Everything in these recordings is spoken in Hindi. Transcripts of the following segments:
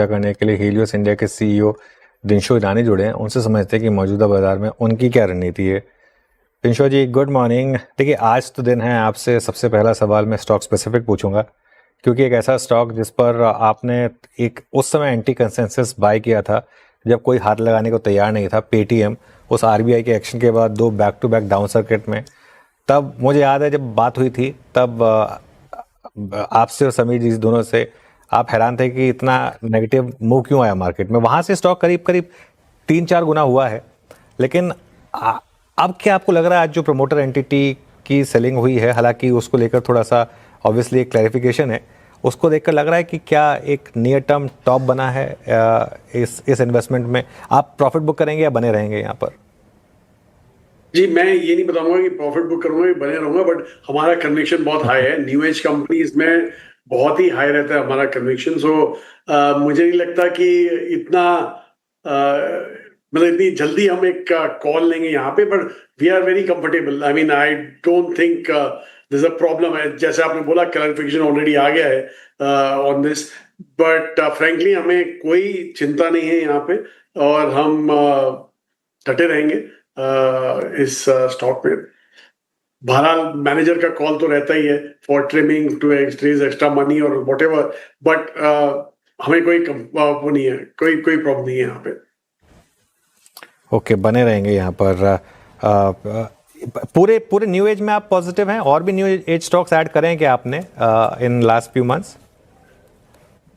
करने के लिए हीलियोस इंडिया के सीईओ दिनशो ईरानी जुड़े हैं। उनसे समझते हैं कि मौजूदा बाजार में उनकी क्या रणनीति है। दिनशो जी, गुड मॉर्निंग। देखिए, आज तो दिन है, आपसे सबसे पहला सवाल मैं स्टॉक स्पेसिफिक पूछूंगा, क्योंकि एक ऐसा स्टॉक जिस पर आपने एक उस समय एंटी कंसेंसस बाय किया था जब कोई हाथ लगाने को तैयार नहीं था, पेटीएम, उस आरबीआई के एक्शन के बाद 2 back to back down circuit में। तब मुझे याद है जब बात हुई थी, तब आपसे और समीर जी दोनों से आप हैरान थे कि इतना नेगेटिव मूव क्यों आया मार्केट में। वहां से स्टॉक करीब करीब 3-4 गुना हुआ है। लेकिन अब क्या आपको लग रहा है, आज जो प्रमोटर एंटिटी की सेलिंग हुई है, हालांकि उसको लेकर थोड़ा सा ऑब्वियसली एक क्लैरिफिकेशन है, उसको देखकर लग रहा है कि क्या एक नियर टर्म टॉप बना है इस इन्वेस्टमेंट में? आप प्रॉफिट बुक करेंगे या बने रहेंगे यहाँ पर? जी, मैं ये नहीं बताऊंगा कि प्रॉफिट बुक करूंगा कि बने रहूंगा, बट हमारा कन्विक्शन बहुत हाई है। न्यू एज कंपनीज में बहुत ही हाई रहता है हमारा कन्विक्शन। सो मुझे नहीं लगता कि इतना मतलब इतनी जल्दी हम एक कॉल लेंगे यहाँ पे, but we are very comfortable. I mean, I don't think this a problem है। जैसे आपने बोला, क्लैरिफिकेशन ऑलरेडी आ गया है ऑन दिस, बट फ्रेंकली हमें कोई चिंता नहीं है यहाँ पे, और हम डटे रहेंगे इस स्टॉक में। बहरहाल मैनेजर का कॉल तो रहता ही है for trimming to raise extra money और वट एवर, बट हमें कोई वो नहीं है, कोई प्रॉब्लम नहीं है यहाँ पे। ओके, बने रहेंगे यहाँ पर। पूरे पूरे न्यू एज में आप पॉजिटिव हैं? और भी न्यू एज स्टॉक्स ऐड करें क्या आपने इन लास्ट फ्यू मंथ्स?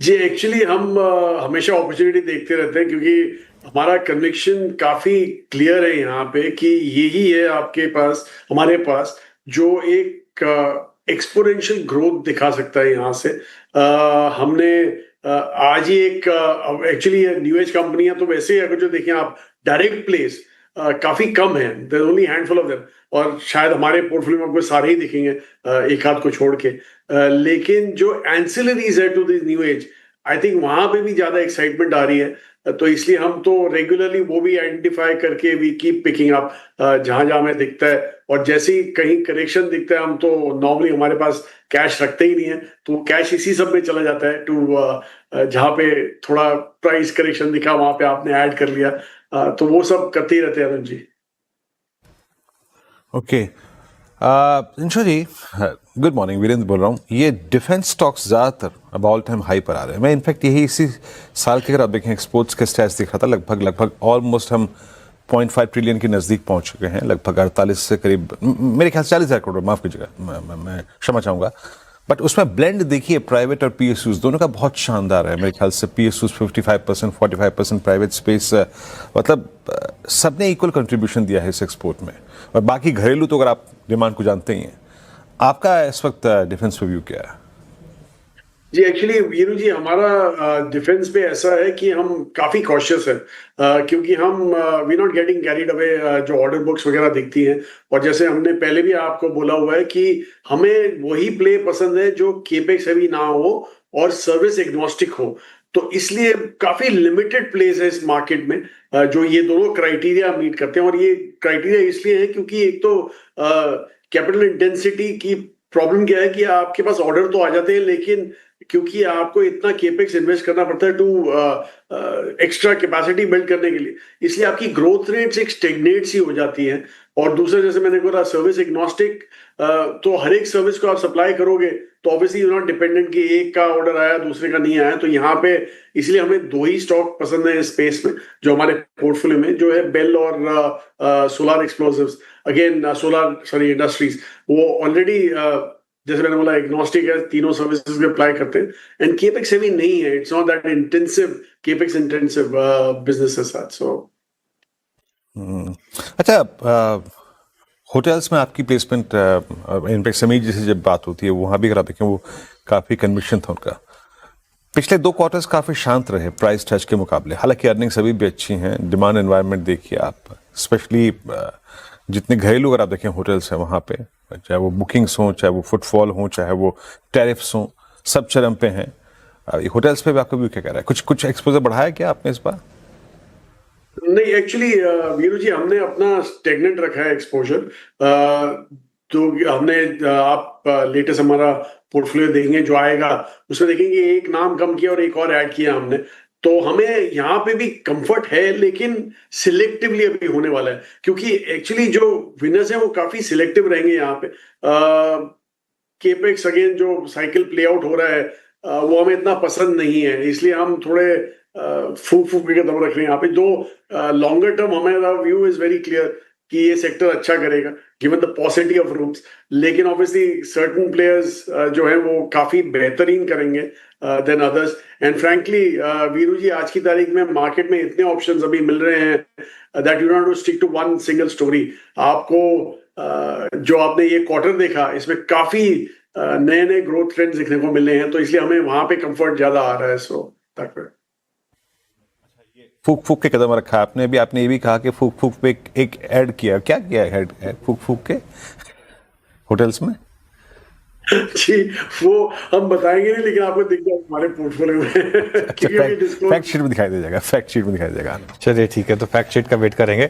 जी, एक्चुअली हम हमेशा अपॉर्चुनिटी देखते रहते हैं, क्योंकि हमारा कन्विक्शन काफी क्लियर है यहाँ पे कि यही है आपके पास, हमारे पास, जो एक एक्सपोनेंशियल ग्रोथ दिखा सकता है यहाँ से। हमने आज ही एक एक्चुअली न्यू एज कंपनियां तो वैसे अगर जो देखें आप, डायरेक्ट प्लेस काफी कम है, there only handful of them, और शायद हमारे पोर्टफोलियो में आपको सारे ही दिखेंगे, एक आध को छोड़ के। लेकिन जो एंसिलरीज है to this new age, I think वहां पे भी ज्यादा एक्साइटमेंट आ रही है। तो इसलिए हम तो रेगुलरली वो भी आइडेंटिफाई करके वी कीप पिकिंग अप जहां जहां हमें दिखता है। और जैसे ही कहीं करेक्शन दिखता है, हम तो नॉर्मली, हमारे पास कैश रखते ही नहीं है, तो वो कैश इसी सब में चला जाता है टू जहां पे थोड़ा प्राइस करेक्शन दिखा, वहां पे आपने ऐड कर लिया। तो वो सब करते ही रहते हैं अरुण जी। ओके, इंशो जी, गुड मॉर्निंग। वीरेंद्र बोल रहा हूँ। ये डिफेंस स्टॉक्स ज़्यादातर अब ऑल टाइम हाई पर आ रहे हैं। मैं इनफैक्ट यही इसी साल के, अगर आप देखें, एक्सपोर्ट्स के स्टैट्स दिखा था, लगभग ऑलमोस्ट हम 0.5 ट्रिलियन के नज़दीक पहुंच चुके हैं। लगभग 48 से करीब, मेरे ख्याल से 40,000 करोड़, माफ़ कीजिएगा, मैं क्षमा चाहूँगा। बट उसमें ब्लेंड देखिए, प्राइवेट और पीएसयूज दोनों का बहुत शानदार है। मेरे ख्याल से पीएसयूज 55%, 45% प्राइवेट स्पेस, मतलब सबने इक्वल कंट्रीब्यूशन दिया है इस एक्सपोर्ट में। और बाकी घरेलू तो अगर आप डिमांड को जानते ही हैं। आपका इस वक्त डिफेंस पे व्यू क्या है? जी, एक्चुअली वीरू जी, हमारा डिफेंस पे ऐसा है कि हम काफी कॉशियस हैं, क्योंकि हम we not getting carried away. जो ऑर्डर बुक्स वगैरह दिखती हैं, और जैसे हमने पहले भी आपको बोला हुआ है कि हमें वही प्ले पसंद है जो केपेक्स हैवी ना हो और सर्विस एग्नोस्टिक हो। तो इसलिए काफी लिमिटेड प्लेस है इस मार्केट में जो ये दोनों क्राइटेरिया मीट करते हैं। और ये क्राइटेरिया इसलिए है क्योंकि एक तो कैपिटल इंटेंसिटी की प्रॉब्लम क्या है कि आपके पास ऑर्डर तो आ जाते हैं, लेकिन क्योंकि आपको इतना केपेक्स इन्वेस्ट करना पड़ता है टू एक्स्ट्रा कैपेसिटी बिल्ड करने के लिए, इसलिए आपकी ग्रोथ रेट्स एक स्टेगनेट सी हो जाती है। और दूसरा, जैसे मैंने बोला, सर्विस एग्नोस्टिक, तो हर एक सर्विस को आप सप्लाई करोगे तो ऑब्वियसली यू नॉट डिपेंडेंट कि एक का ऑर्डर आया दूसरे का नहीं आया। तो यहाँ पे इसलिए हमें दो ही स्टॉक पसंद है इस स्पेस में, जो हमारे पोर्टफोलियो में, जो है बेल और solar explosives, again solar sorry industries. वो ऑलरेडी जैसे मैंने बोला एग्नोस्टिक है, तीनों सर्विसेज में अप्लाई करते हैं, एंड केपेक्स हेवी नहीं है। It's not that intensive, capex intensive business है साथ। सो अच्छा, होटल्स में आपकी प्लेसमेंट, इनफैक्ट समीर जी से जब बात होती है, वहाँ भी अगर आप देखें, वो काफ़ी कन्विक्शन था उनका। पिछले 2 क्वार्टर्स काफ़ी शांत रहे प्राइस टच के मुकाबले। हालांकि अर्निंग्स अभी भी अच्छी हैं। डिमांड एनवायरनमेंट देखिए आप, स्पेशली जितने घरेलू अगर आप देखें होटल्स हैं वहाँ पे, चाहे वो बुकिंग्स हों, चाहे वो फुटफॉल हों, चाहे वो टैरिफ्स हों, सब चरम पे हैं। होटल्स पे भी आपका व्यू क्या कह रहा है? कुछ एक्सपोजर बढ़ाया क्या आपने इस बार? नहीं, एक्चुअली वीरू जी, हमने अपना स्टेगनेंट रखा है एक्सपोजर। तो हमने आप लेटेस्ट हमारा पोर्टफोलियो देखेंगे जो आएगा, उसमें देखेंगे एक नाम कम किया और एक और ऐड किया हमने। तो हमें यहाँ पे भी कंफर्ट है, लेकिन सिलेक्टिवली अभी होने वाला है, क्योंकि एक्चुअली जो विनर्स हैं वो काफी सिलेक्टिव रहेंगे यहाँ पे। केपेक्स अगेन जो साइकिल प्ले आउट हो रहा है वो हमें इतना पसंद नहीं है, इसलिए हम थोड़े फूक फूक के कदम रख रहे हैं यहाँ पे। जो लॉन्गर टर्म हमारा व्यू इज वेरी क्लियर कि ये सेक्टर अच्छा करेगा given the possibility of rooms, लेकिन ऑब्वियसली सर्टन प्लेयर्स जो है वो काफी बेहतरीन करेंगे than others. And frankly Viru ji, आज की तारीख में मार्केट में इतने ऑप्शंस अभी मिल रहे हैं that you not to stick to one single story. आपको जो आपने ये क्वार्टर देखा, इसमें काफी नए नए ग्रोथ ट्रेंड्स देखने को मिल रहे हैं, तो इसलिए हमें वहां पे कंफर्ट ज्यादा आ रहा है। सो तक फूक फूक के कदम रखा आपने। अभी आपने ये भी कहा कि फूक फूक पे एक ऐड किया, क्या किया है फूक फूक के होटल्स में? जी वो हम बताएंगे नहीं, लेकिन आपको दिख जाएगा हमारे पोर्टफोलियो में। क्योंकि अभी disclose- फैक्ट शीट में दिखाई दे जाएगा, फैक्ट शीट में दिखाई दे जाएगा। चलिए ठीक है, तो फैक्ट शीट का वेट करेंगे।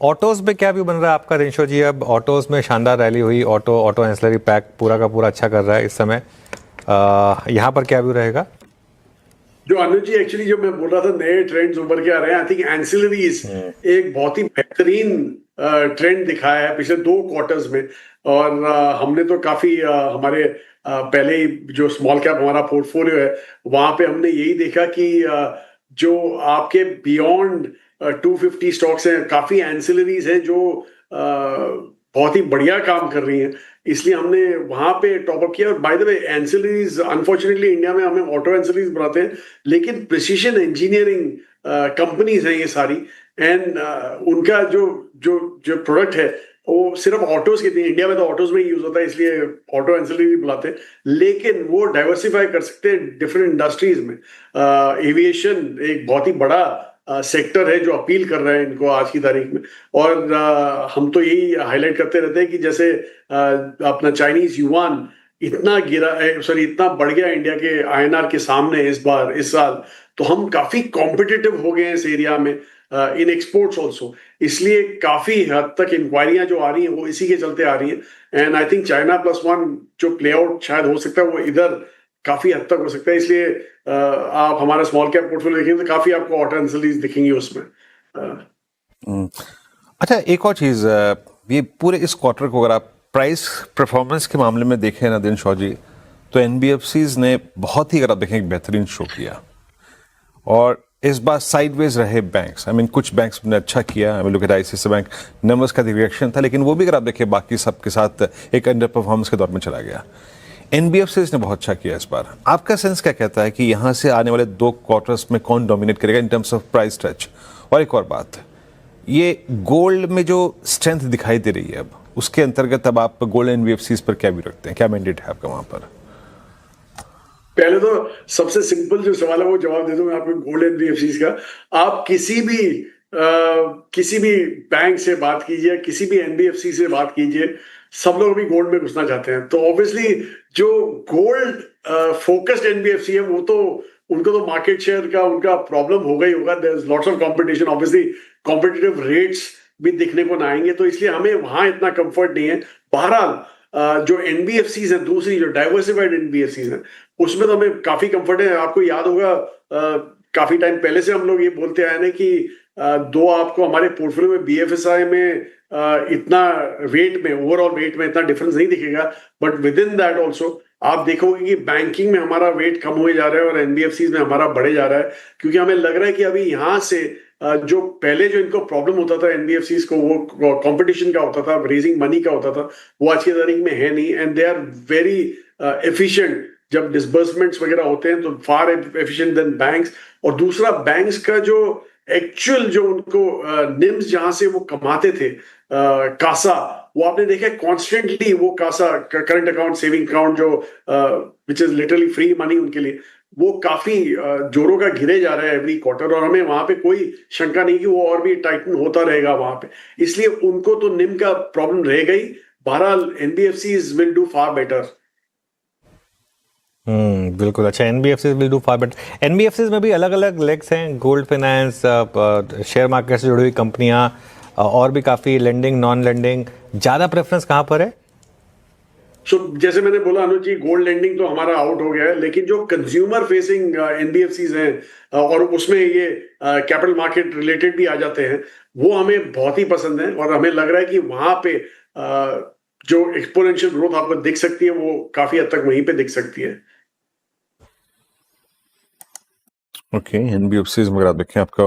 ऑटोज में क्या व्यू बन रहा है आपका रिंशो जी? अब ऑटोज में शानदार रैली हुई, ऑटो एंसिलरी पैक पूरा का पूरा अच्छा कर रहा है इस समय। यहाँ पर क्या व्यू रहेगा? जो अनुज जी, एक्चुअली जो मैं बोल रहा था नए ट्रेंड्स उभर के आ रहे हैं, आई थिंक एंसिलरीज एक बहुत ही बेहतरीन ट्रेंड दिखाया है पिछले 2 क्वार्टर्स में। और हमने तो काफी हमारे पहले ही जो स्मॉल कैप हमारा पोर्टफोलियो है वहां पे हमने यही देखा कि जो आपके बियॉन्ड 250 स्टॉक्स हैं, काफी एंसिलरीज हैं जो बहुत ही बढ़िया काम कर रही हैं, इसलिए हमने वहां पे टॉप अप किया। और by the way ancillaries unfortunately India में हमें ऑटो एंसिलरीज बनाते हैं, लेकिन प्रिसीजन इंजीनियरिंग कंपनीज हैं ये सारी, एंड उनका जो जो जो प्रोडक्ट है वो सिर्फ ऑटोज की थी। इंडिया में तो ऑटोज में ही यूज होता है, इसलिए ऑटो एंसिलरी बुलाते हैं, लेकिन वो डाइवर्सिफाई कर सकते हैं डिफरेंट इंडस्ट्रीज में। एविएशन एक बहुत ही बड़ा सेक्टर है जो अपील कर रहा है इनको आज की तारीख में। और हम तो यही हाईलाइट करते रहते हैं कि जैसे अपना चाइनीज युआन इतना गिरा, सॉरी इतना बढ़ गया इंडिया के आईएनआर के सामने इस साल, तो हम काफी कॉम्पिटिटिव हो गए हैं इस एरिया में इन एक्सपोर्ट्स ऑल्सो। इसलिए काफी हद तक इंक्वायरियां जो आ रही हैं वो इसी के चलते आ रही हैं। एंड आई थिंक चाइना +1 जो प्ले आउट शायद हो सकता है वो इधर काफी हद तक हो सकता है, इसलिए आप हमारा स्मॉल कैप पोर्टफोलियो देखेंगे तो काफी आपको ऑटो एंसिलरीज दिखेंगी उसमें। अच्छा, एक और चीज, ये पूरे इस क्वार्टर को अगर आप प्राइस परफॉर्मेंस के मामले में देखें ना दिन शॉ जी, तो एनबीएफसीज ने बहुत ही, अगर आप देखें, एक बेहतरीन शो किया। और इस बार साइडवेज रहे बैंक्स। आई मीन कुछ बैंक्स ने अच्छा किया, I mean look at ICICI bank, numbers का रिएक्शन था, लेकिन वो भी अगर आप देखें बाकी सबके साथ एक अंडर परफॉर्मेंस के दौर में चला गया। एनबीएफसीज ने बहुत अच्छा किया इस बार। आपका सेंस क्या कहता है कि यहाँ से आने वाले 2 क्वार्टर्स में कौन डोमिनेट करेगा in terms of price stretch? और एक और बात, ये गोल्ड में जो स्ट्रेंथ दिखाई दे रही है अब, उसके अंतर्गत अब आप गोल्ड एनबीएफसीज पर क्या भी रखते हैं? क्या मैंडेट है आपका वहां पर? पहले तो सबसे सिंपल जो सवाल है वो जवाब दे दूं मैं आपको गोल्ड एनबीएफसीज का। आप किसी भी बैंक से बात कीजिए, किसी भी एनबीएफसी से बात कीजिए, सब लोग भी गोल्ड में घुसना चाहते हैं। तो ऑब्वियसली जो गोल्ड फोकस्ड एनबीएफसी है वो तो उनको तो मार्केट शेयर का उनका प्रॉब्लम होगा ही होगा। There is lots of competition, obviously competitive rates भी दिखने को ना आएंगे, तो इसलिए हमें वहां इतना कंफर्ट नहीं है। बहरहाल जो एनबीएफसीज है, दूसरी जो डाइवर्सिफाइड एनबीएफसीज है, उसमें तो हमें काफी कंफर्ट है। आपको याद होगा काफी टाइम पहले से हम लोग ये बोलते आए हैं कि दो आपको हमारे पोर्टफोलियो में बीएफएसआई में इतना वेट में, ओवरऑल वेट में इतना डिफरेंस नहीं दिखेगा, but with in that also आप देखोगे कि बैंकिंग में हमारा वेट कम हुए जा रहा है और एनबीएफसीज में हमारा बढ़े जा रहा है, क्योंकि हमें लग रहा है कि अभी यहाँ से जो पहले जो इनको प्रॉब्लम होता था एनबीएफसीज को, वो कंपटीशन का होता था, रेजिंग मनी का होता था, वो आज की तारीख में है नहीं। And they are very efficient जब डिसबर्समेंट्स वगैरह होते हैं, तो फार एफिशिएंट देन बैंक्स। और दूसरा, बैंक्स का जो एक्चुअल जो उनको निम्स जहां से वो कमाते थे, कासा, वो आपने देखा कॉन्स्टेंटली वो CASA, current account, saving account जो which is literally free money उनके लिए, वो काफी जोरों का गिरे जा रहा है एवरी क्वार्टर। और हमें वहां पे कोई शंका नहीं कि वो और भी टाइटन होता रहेगा वहां पे, इसलिए उनको तो निम का प्रॉब्लम रहेगा ही। बहरहाल NBFCs will do far better. बिल्कुल। अच्छा, NBFCs will do far better. NBFCs में भी अलग अलग लेग्स हैं, गोल्ड फाइनेंस, शेयर मार्केट से जुड़ी हुई कंपनियां, और भी काफी लेंडिंग, नॉन लेंडिंग। ज्यादा प्रेफरेंस कहां पर है? सो जैसे मैंने बोला अनुज जी, गोल्ड लेंडिंग तो हमारा आउट हो गया है, लेकिन जो कंज्यूमर फेसिंग एनबीएफसीज हैं और उसमें ये कैपिटल मार्केट रिलेटेड भी आ जाते हैं, वो हमें बहुत ही पसंद है और हमें लग रहा है कि वहां पे जो एक्सपोनेंशियल ग्रोथ आपको दिख सकती है वो काफी हद तक वहीं पे दिख सकती है। ओके, एनबीएफसीज मगर आप देखें आपका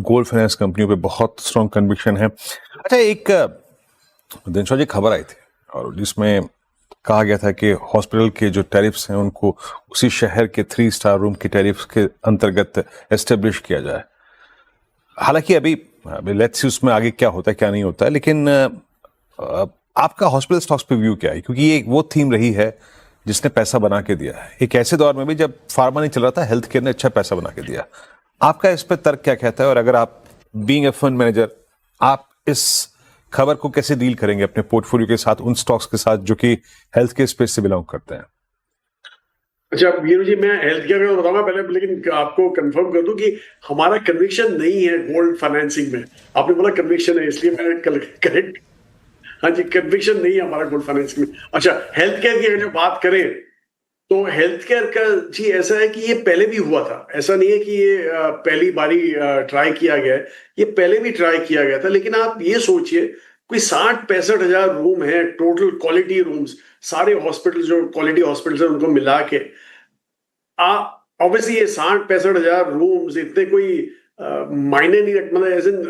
गोल्ड फाइनेंस कंपनियों पे बहुत स्ट्रॉन्ग कन्विक्शन है। अच्छा, एक दिनशा जी खबर आई थी और जिसमें कहा गया था कि हॉस्पिटल के जो टैरिफ्स हैं उनको उसी शहर के 3 स्टार रूम की टैरिफ्स के अंतर्गत एस्टेब्लिश किया जाए। हालांकि अभी लेट्स सी उसमें आगे क्या होता है क्या नहीं होता है, लेकिन आपका हॉस्पिटल स्टॉक्स पे व्यू क्या है? क्योंकि ये वो थीम रही है जिसने पैसा बना के दिया है एक ऐसे दौर में भी जब फार्मा नहीं चल रहा था, हेल्थ केयर ने अच्छा पैसा बना के दिया। आपका इस पर तर्क क्या कहता है? और अगर आप बीइंग ए फंड मैनेजर, आप इस खबर को कैसे डील करेंगे अपने पोर्टफोलियो के साथ, उन स्टॉक्स के साथ जो कि हेल्थ केयर स्पेस से बिलोंग करते हैं? अच्छा वीरू जी, मैं हेल्थ केयर का बताऊंगा पहले, लेकिन आपको कंफर्म कर दूं कि हमारा कन्विक्शन नहीं है गोल्ड फाइनेंसिंग में। आपने बोला कन्विक्शन है, इसलिए मैं करेक्ट, हाँ जी, कन्विक्शन नहीं है हमारा गोल्ड फाइनेंसिंग में। अच्छा, हेल्थ केयर की अगर बात करें तो हेल्थ केयर का जी ऐसा है कि ये पहले भी हुआ था, ऐसा नहीं है कि ये पहली बारी ट्राई किया गया है, ये पहले भी ट्राई किया गया था। लेकिन आप ये सोचिए, कोई 60-65 हजार रूम है टोटल क्वालिटी रूम्स, सारे हॉस्पिटल जो क्वालिटी हॉस्पिटल है उनको मिला के, ऑब्वियसली ये 60-65 हजार रूम्स इतने कोई मायने नहीं रख, मतलब एज इन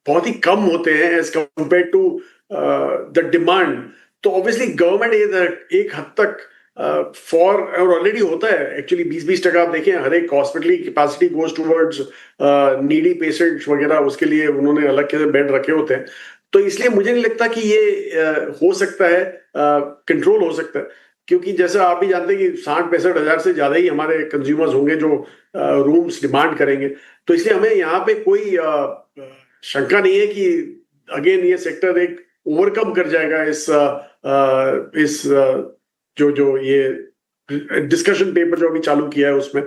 बहुत ही कम होते हैं as compare to the demand. तो ऑब्वियसली गवर्नमेंट एक हद तक फॉर और ऑलरेडी होता है एक्चुअली 20-20% आप देखें हर एक हॉस्पिटल की capacity goes towards needy patients वगैरह, उसके लिए उन्होंने अलग के बेड रखे होते हैं। तो इसलिए मुझे नहीं लगता कि ये हो सकता है, कंट्रोल हो सकता है, क्योंकि जैसा आप भी जानते हैं कि 60-65 हजार से ज्यादा ही हमारे कंज्यूमर्स होंगे जो रूम्स डिमांड करेंगे। तो इसलिए हमें यहाँ पे कोई शंका नहीं है कि अगेन ये सेक्टर एक ओवरकम कर जाएगा इस जो ये डिस्कशन पेपर जो अभी चालू किया है उसमें।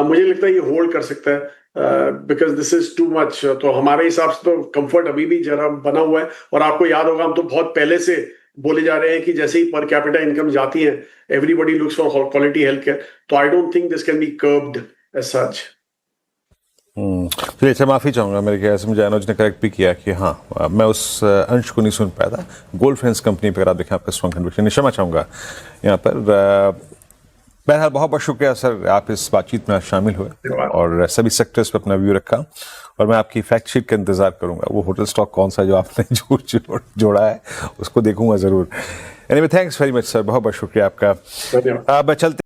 मुझे लगता है ये होल्ड कर सकता है because this is too much. तो हमारे हिसाब से तो कंफर्ट अभी भी जरा बना हुआ है, और आपको याद होगा हम तो बहुत पहले से बोले जा रहे हैं कि जैसे ही पर कैपिटा इनकम जाती है everybody looks for quality health care. तो I don't think this can be curbed as such. फिर अच्छा, माफ़ी चाहूँगा, मेरे ख्याल से मुझे अनुज ने करेक्ट भी किया कि हाँ मैं उस अंश को नहीं सुन पाया था। गोल्ड फाइनेंस कंपनी पर आप देखें आपका स्ट्रॉन्ग कन्विक्शन, क्षमा चाहूँगा यहाँ पर। बहरहाल बहुत बहुत शुक्रिया सर, आप इस बातचीत में शामिल हुए और सभी सेक्टर्स पर अपना व्यू रखा, और मैं आपकी फैक्ट शीट का इंतजार करूंगा। वो होटल स्टॉक कौन सा जो आपने जोड़ा है उसको देखूंगा ज़रूर। Anyway, thanks very much sir, बहुत बहुत शुक्रिया आपका। धन्यवाद। अब चलते